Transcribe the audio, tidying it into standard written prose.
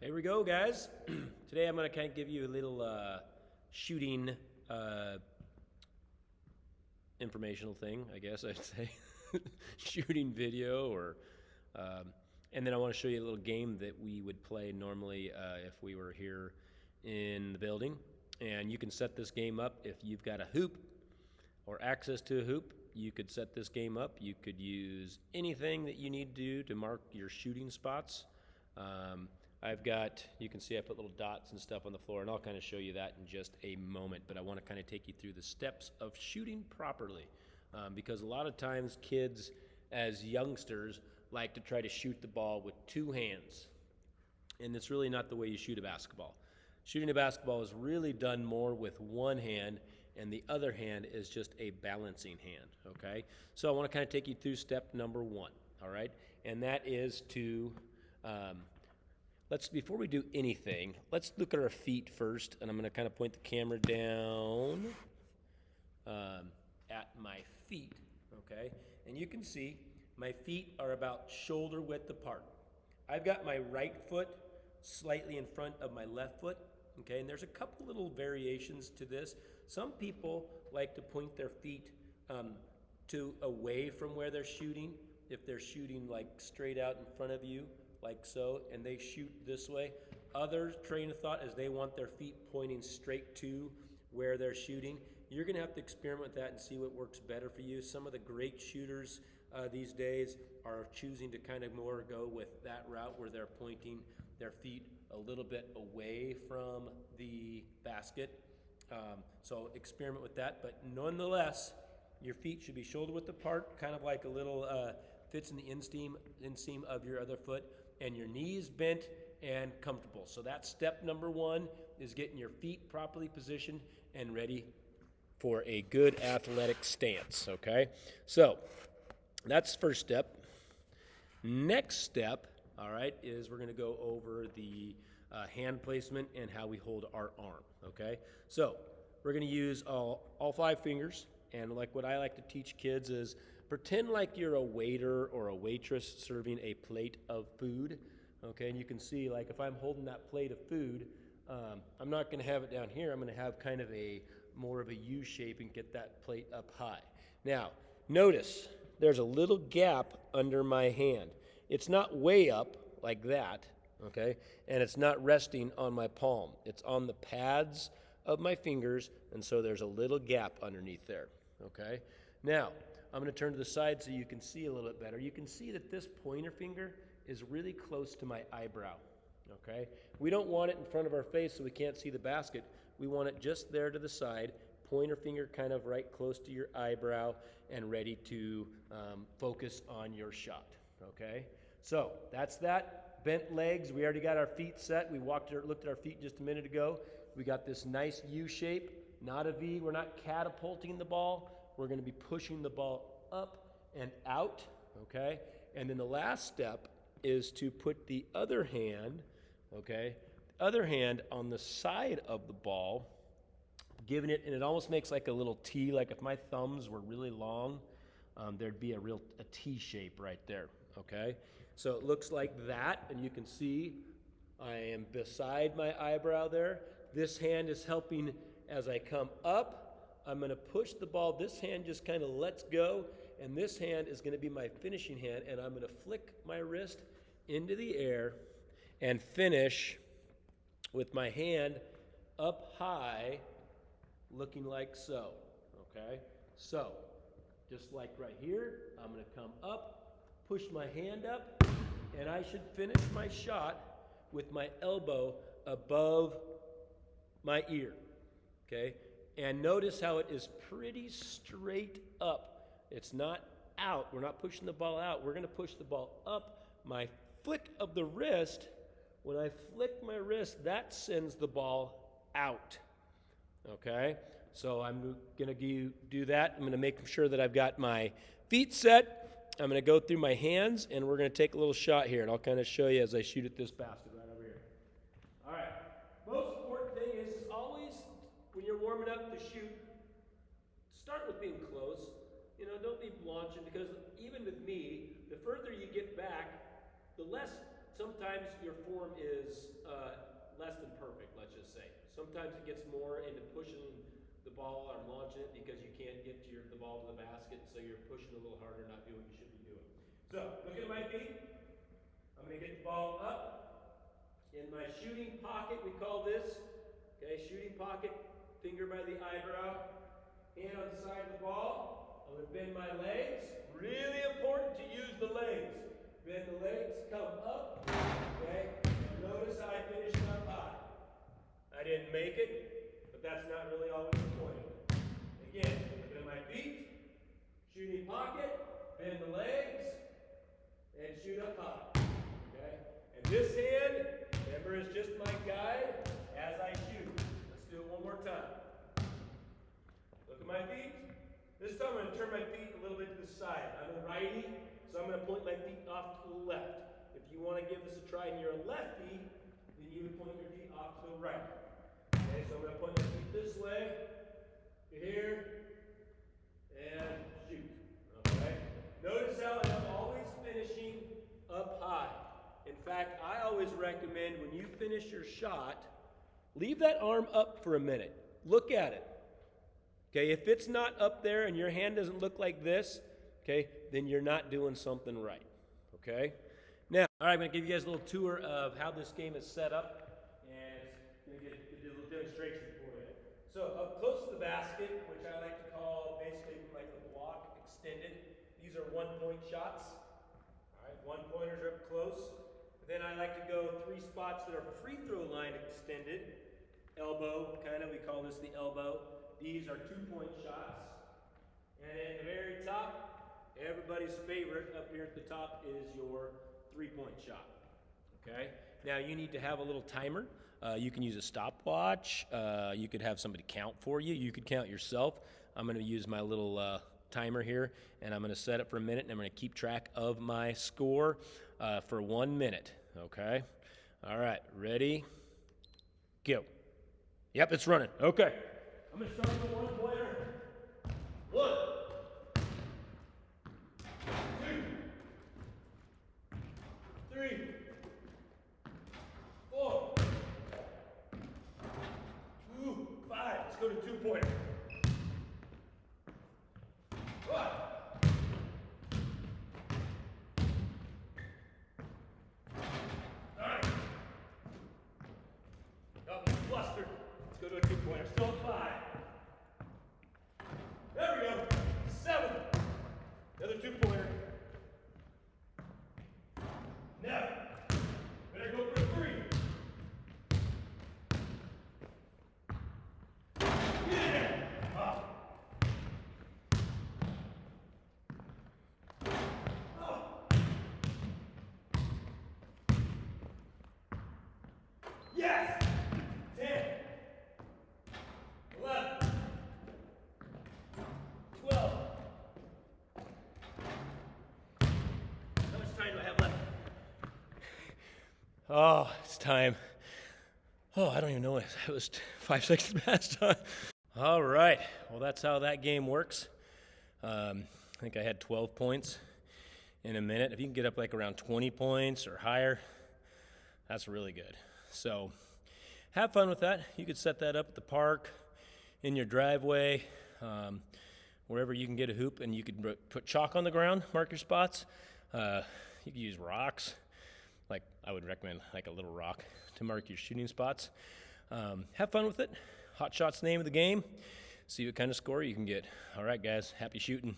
Here we go, guys. Today I'm going to kind of give you a little shooting informational thing, I guess I'd say. Shooting video, and then I want to show you a little game that we would play normally if we were here in the building. And you can set this game up if you've got a hoop or access to a hoop. You could set this game up. You could use anything that you need to do to mark your shooting spots. You can see I put little dots and stuff on the floor, and I'll kind of show you that in just a moment, but I want to kind of take you through the steps of shooting properly, because a lot of times kids as youngsters like to try to shoot the ball with two hands, and it's really not the way you shoot a basketball. Shooting a basketball is really done more with one hand, and the other hand is just a balancing hand, okay? So I want to kind of take you through step number one, all right? And that is to... before we do anything, let's look at our feet first, and I'm going to kind of point the camera down at my feet, okay? And you can see my feet are about shoulder width apart. I've got my right foot slightly in front of my left foot, okay? And there's a couple little variations to this. Some people like to point their feet away from where they're shooting. If they're shooting like straight out in front of you, like so, and they shoot this way. Other train of thought is they want their feet pointing straight to where they're shooting. You're gonna have to experiment with that and see what works better for you. Some of the great shooters these days are choosing to kind of more go with that route where they're pointing their feet a little bit away from the basket. So experiment with that, but nonetheless, your feet should be shoulder width apart, kind of like a little fits in the inseam of your other foot, and your knees bent and comfortable. So that's step number one, is getting your feet properly positioned and ready for a good athletic stance, okay? So that's first step. Next step, all right, is we're gonna go over the hand placement and how we hold our arm, okay? So we're gonna use all 5 fingers, and like what I like to teach kids is pretend like you're a waiter or a waitress serving a plate of food, okay? And you can see, like, if I'm holding that plate of food, I'm not gonna have it down here. I'm gonna have kind of more of a U shape and get that plate up high. Now, notice there's a little gap under my hand. It's not way up like that, okay? And it's not resting on my palm. It's on the pads of my fingers, and so there's a little gap underneath there, okay? Now, I'm going to turn to the side so you can see a little bit better. You can see that this pointer finger is really close to my eyebrow, okay? We don't want it in front of our face so we can't see the basket. We want it just there to the side, pointer finger kind of right close to your eyebrow and ready to focus on your shot, okay? So that's that. Bent legs, we already got our feet set. We looked at our feet just a minute ago. We got this nice U shape, not a V. We're not catapulting the ball. We're going to be pushing the ball up and out, okay? And then the last step is to put the other hand, okay, on the side of the ball, giving it, and it almost makes like a little T, like if my thumbs were really long, there'd be a T shape right there, okay? So it looks like that, and you can see I am beside my eyebrow there. This hand is helping as I come up. I'm going to push the ball. This hand just kind of lets go, and this hand is going to be my finishing hand, and I'm going to flick my wrist into the air and finish with my hand up high, looking like so, okay? So, just like right here, I'm going to come up, push my hand up, and I should finish my shot with my elbow above my ear, okay? And notice how it is pretty straight up. It's not out. We're not pushing the ball out. We're going to push the ball up. My flick of the wrist, when I flick my wrist, that sends the ball out. Okay? So I'm going to do that. I'm going to make sure that I've got my feet set. I'm going to go through my hands, and we're going to take a little shot here, and I'll kind of show you as I shoot at this basket right over here. All right. Most important thing is always, when you're warming up to shoot, start with being close. You know, don't be launching, because even with me, the further you get back, the less sometimes your form is sometimes it gets more into pushing the ball or launching it because you can't get the ball to the basket, so you're pushing a little harder, not doing what you should be doing. So, look at my feet. I'm going to get the ball up in my shooting pocket, we call this. Okay, shooting pocket, finger by the eyebrow, hand on the side of the ball. I'm going to bend my legs. Really important to use the legs. Bend the legs, come up. Okay, and notice I finished up high. I didn't make it, but that's not really always the point. Again, look at my feet, shooting pocket, bend the legs, and shoot up high. Okay? And this hand, remember, is just my guide as I shoot. Let's do it one more time. Look at my feet. This time I'm going to turn my feet a little bit to the side. I'm a righty, so I'm going to point my feet off to the left. If you want to give this a try and you're a lefty, then you would point your feet off to the right. Okay, so I'm going to point my feet this way, to here, and shoot. Okay? Notice how I'm always finishing up high. In fact, I always recommend when you finish your shot, leave that arm up for a minute. Look at it. Okay, if it's not up there and your hand doesn't look like this, okay, then you're not doing something right. Okay? Now, all right, I'm going to give you guys a little tour of how this game is set up, and I'm going to do a little demonstration for you. So, up close to the basket, which I like to call basically like the block extended, these are one-point shots. All right, one-pointers are up close. Then I like to go 3 spots that are free throw line extended. Elbow, kind of, we call this the elbow. These are 2-point shots. And at the very top, everybody's favorite up here at the top is your 3-point shot. Okay? Now you need to have a little timer. You can use a stopwatch. You could have somebody count for you. You could count yourself. I'm going to use my little timer here, and I'm going to set it for a minute, and I'm going to keep track of my score for 1 minute. Okay? All right. Ready? Go. Yep, it's running. Okay. I'm going to start with 1-pointer. 1, 2, 3, 4, 5. Let's go to 2-pointer. 1. All right. Oh, it's flustered. Let's go to a 2-pointer. Still at 5. There we go. 7. Another 2-pointer. Now, better go for 3. Yeah. Oh. Oh. Yes. 10. 11. 12. How much time do I have left? Oh, it's time. Oh, I don't even know. It was 5 seconds past time. All right. Well, that's how that game works. I think I had 12 points in a minute. If you can get up like around 20 points or higher, that's really good. So have fun with that. You could set that up at the park, in your driveway, wherever you can get a hoop, and you could put chalk on the ground, mark your spots. You could use rocks. Like I would recommend like a little rock to mark your shooting spots. Have fun with it. Hot Shot's the name of the game. See what kind of score you can get. All right, guys, happy shooting.